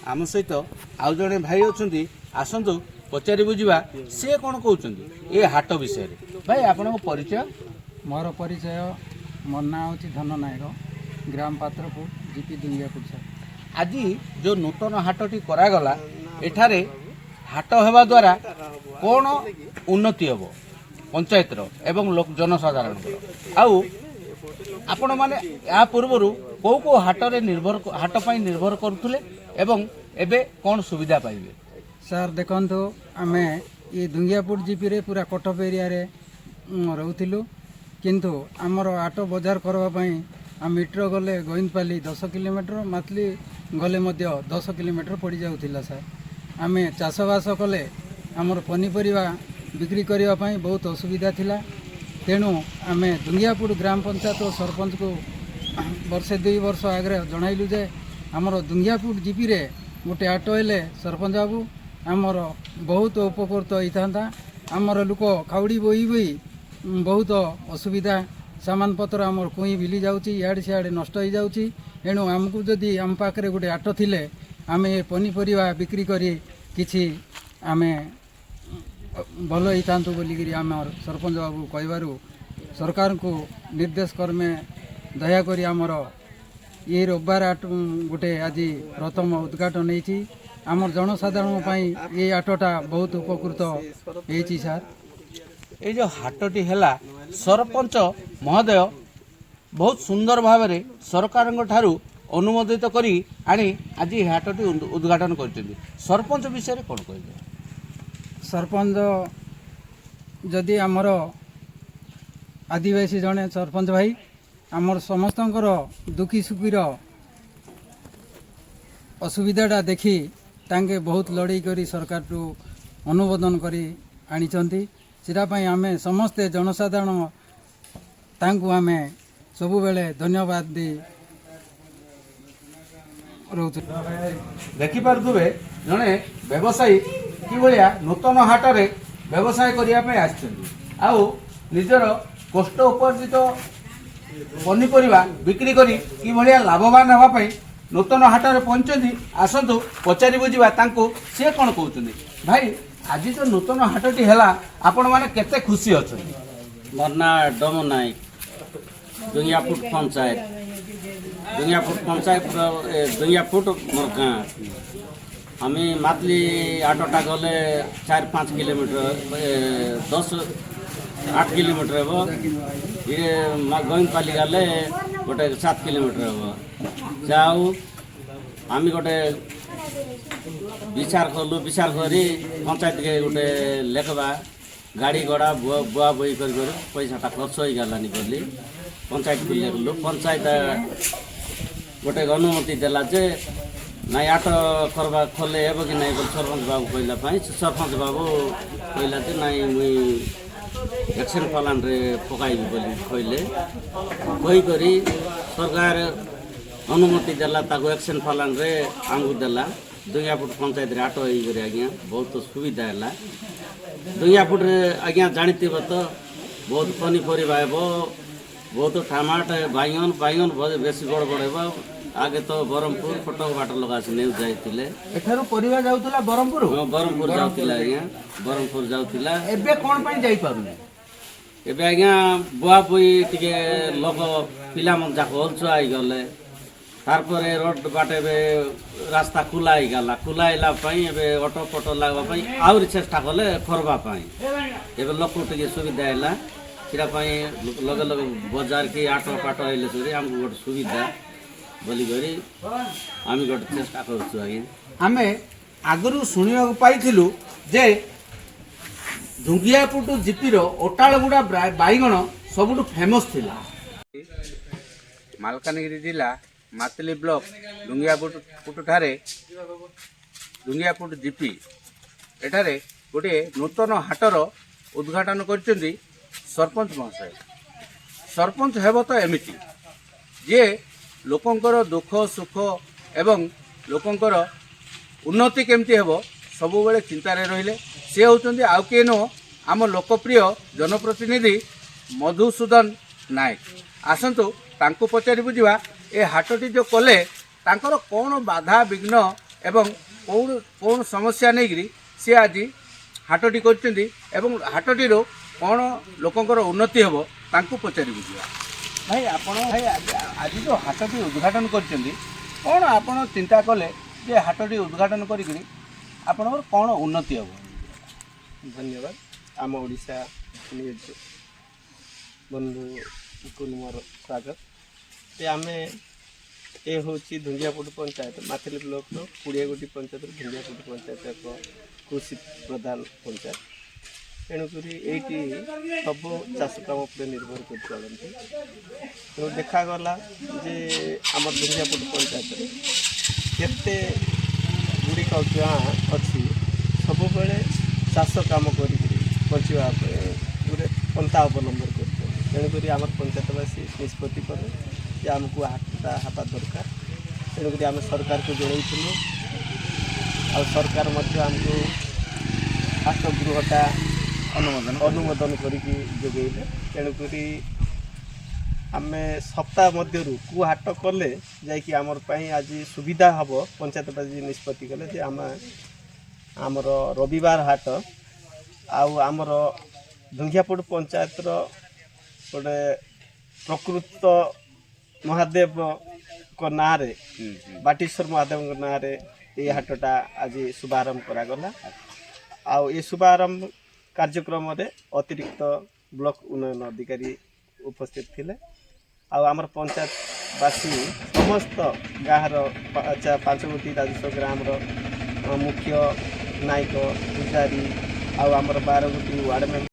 आम सहित आउ जड़े भाई अच्छा आसतु पचारि बुझा सी कौन कहते ये हाट विषय भाई आपण परिचय। मोर परिचय मोर ना हूँ धन नायक ग्राम पात्रपुर जीपी दुंगियापुर सर। आज जो नूतन हाटटी करागला एठारे हाट होगा द्वारा कौन उन्नति हम पंचायतर एवं जनसाधारण आउ आपण मैंने या पूर्वर कौ कौ हाटरे हाट पर निर्भर करुले एवं एबे कौन सुविधा पाइबे। सर देखो आम ये दुंगियापुर जीपी रे पूरा कटप एरिया रे रोलु किंतु आमर हाट बजार करवाई आम मीटर गले गोविंदपाली 10 किलोमीटर मातली गले 10 किलोमीटर पड़ जाऊला सर। आम चाषबास कले आमर पनीपरिया बिक्री करने बहुत असुविधा थिला तेणु आम दुंगियापुर ग्राम पंचायत और सरपंच को वर्षे 2 वर्ष आगे जनइलु जे आमर दुंगियापुर जीपी रे गोटे हाट हेले सरपंच बाबू आमर बहुत उपकृत होता। आमर लोक खाउड़ी बोई बोई बहुत असुविधा सामान पत्र आमर कुई बिली जाऊँगी इे सियाड़े नष्ट हो जाऊँगी एणु आमको जदि आम पाखे गोटे हाट थिले आम पनीपरिया बिक्री करी किछि आम भल होता बोलिकी आम सरपंच बाबू कहू सरकार को निर्देश कर्मे दयाकोरी आमर ये रविवार हाट गोटे आज प्रथम उद्घाटन होती आमर जनसाधारण ये हाटटा बहुत उपकृत होती सर। ये जो हाटटी है सरपंच महोदय बहुत सुंदर भाव में सरकार अनुमोदित करी आनी आज हाटटी उद्घाटन कर सरपंच विषय कौन कह। सरपंच जदि आमर आदिवासी जड़े सरपंच भाई आमर समस्त दुखी सुखीर असुविधाटा देखी तांके बहुत लड़ाई करी सरकार टू अनुमोदन करी आनिचंती सिरापाई आमे समस्ते जनसाधारण तांकु आमे सबु बेले धन्यवाद दी रोचु। देखि पारुथुबे जणे व्यवसायी कि भलिया नूतन हाटरे व्यवसाय करिया पे आछिछन्ती आउ निजर कष्ट उपार्जित पनीपरिया बिक्री करी कि भलिया लाभवान हेबा पई नूतन हाटरे पहुंचती आसतु पचारि बुझा सी कौन कहते भाई आज जो नूतन हाटटी है आपण मैंने केते खुशी अच्छा। मोर ना डमो नायक दुंगियापुर पंचायत दुंगियापुर मोर गाँ आम मातली आटटा गले 4-5 किलोमीटर 10-8 किलोमीटर हे ये गोविंदपाली गले गोटे 7 किलोमीटर हे जाऊ आम गोटे विचार कलु विचार करी पंचायत के गोटे लेखबा गाड़ी घोड़ा बुआ बुई कर पैसाटा खर्च हो गलानी बोली पंचायत को लेखलु पंचायत गोटे अनुमति देला जे ना आट करवा खोले हे कि नहीं सरपंच बाबू कहला सरपंच बाबू कहला जे नाई मुई एक्शन प्लान रे पकाइबी बोली कहले कहीकरी सरकार अनुमति देला ताको एक्शन प्लान रे आमको देला दुंगियापुर पंचायत रे हाट होकर आज्ञा बहुत सुविधा है। दुंगियापुर आज्ञा जानते तो बहुत पनीपरिया हे बहुत टमाट बैगन बैगन बेसी बड़ बड़ हे आगे तो ब्रह्मपुर कटक बाट लगा नहीं जाइए एठारु परिवा जाउतला ब्रह्मपुर ब्रह्मपुर जाउतला आज्ञा ब्रह्मपुर जाउतला एबे कोन पई जाई पारुने एबे आज्ञा बुआ बुई टिके लोक पिला मन जाक होलचो आई गले तारपरे रोड बाटे रास्ता खुलाईगला खुलाइला अटो पटो लगवाई आहरी चेष्टा कले करवाई एवं लोक टे सुविधा है लगे लगे बजार की आटो पाटो आइले आमको गोटे सुविधा बोलिक आम गोटे चेष्टा करूँ आम आगु शुणा पाइलु जे दुंगियापुर जीपीर ओटालगुड़ा बैगण सबुठ फेमस थिला मालकानगिरी जिला मातली ब्लॉक दुंगियापुर ठारे दुंगियापुर जीपी एठारे गोटे नूतन हाटर उद्घाटन करचंदी सरपंच महाशय। सरपंच हेब तो एमिति जे लोकंकर दुख सुख एवं लोकंकर उन्नति केमती हेब सबु बेले चिंतार रहिले सी होउचंदी आउ किए नुह आम लोकप्रिय जनप्रतिनिधि मधुसूदन नायक। आसतु तांको पचारि बुझा ए हाटटी जो कले तांकर कौन बाधा विघ्न ଏବଂ କौन समस्या नहीं सी आज हाटटी करछन्ती एवं हाटटीर कौन लोकंकर उन्नति हेबो तांकु पचारि बुझिबा। भाई आपण भाई आज जो हाटटी उद्घाटन करछन्ती कौन आपण चिंता कले जे हाटटी उद्घाटन करिकरी आपणकर कौन उन्नति हेबो? धन्यवाद। आम ओडिशा न्यूज बंधु को मोर स्वागत। ये आमे ए होची धुंगियापुट पंचायत माथिली ब्लॉक रो कुड़ियागोटी पंचायत धुंगियापुट पंचायत एक कृषि प्रधान पंचायत। तेणुकरी ये सब चाष काम पर निर्भर कर चलती। तो देखागला जे आम धुंगियापुट पंचायत केते गुड़िक गाँ अच्छी सब बेले चाष कम कर बचा गोटे पंथा अवलम्बन कर। तेणुक आम पंचायतवासी निष्पत्ति कले कि आमको हाटटा हवा दरकार। तेणुक आम सरकार को जनइलु आ सरकार आमको हाट गृहटा अनुमोदन करके जोगेले। तेणुक आम सप्ताह मध्य कु हाट कले जाकि आमर आज सुविधा हम पंचायतवासी निष्पत्ति कले जे आमर रविवार हाट आमर धुंगियापुट पंचायत गोटे प्रकृत महादेव को ना रे बाटेश्वर महादेव ना रे ये हाटटा आज शुभारंभ करागला। ये शुभारंभ कार्यक्रम रे अतिरिक्त ब्लॉक उन्नयन अधिकारी उपस्थित थिले। आमर पंचायतवासी समस्त गाँव 5 गोटी राजस्व ग्राम मुख्य नायक पूजारी आमर 12 गोटी वार्ड मेंबर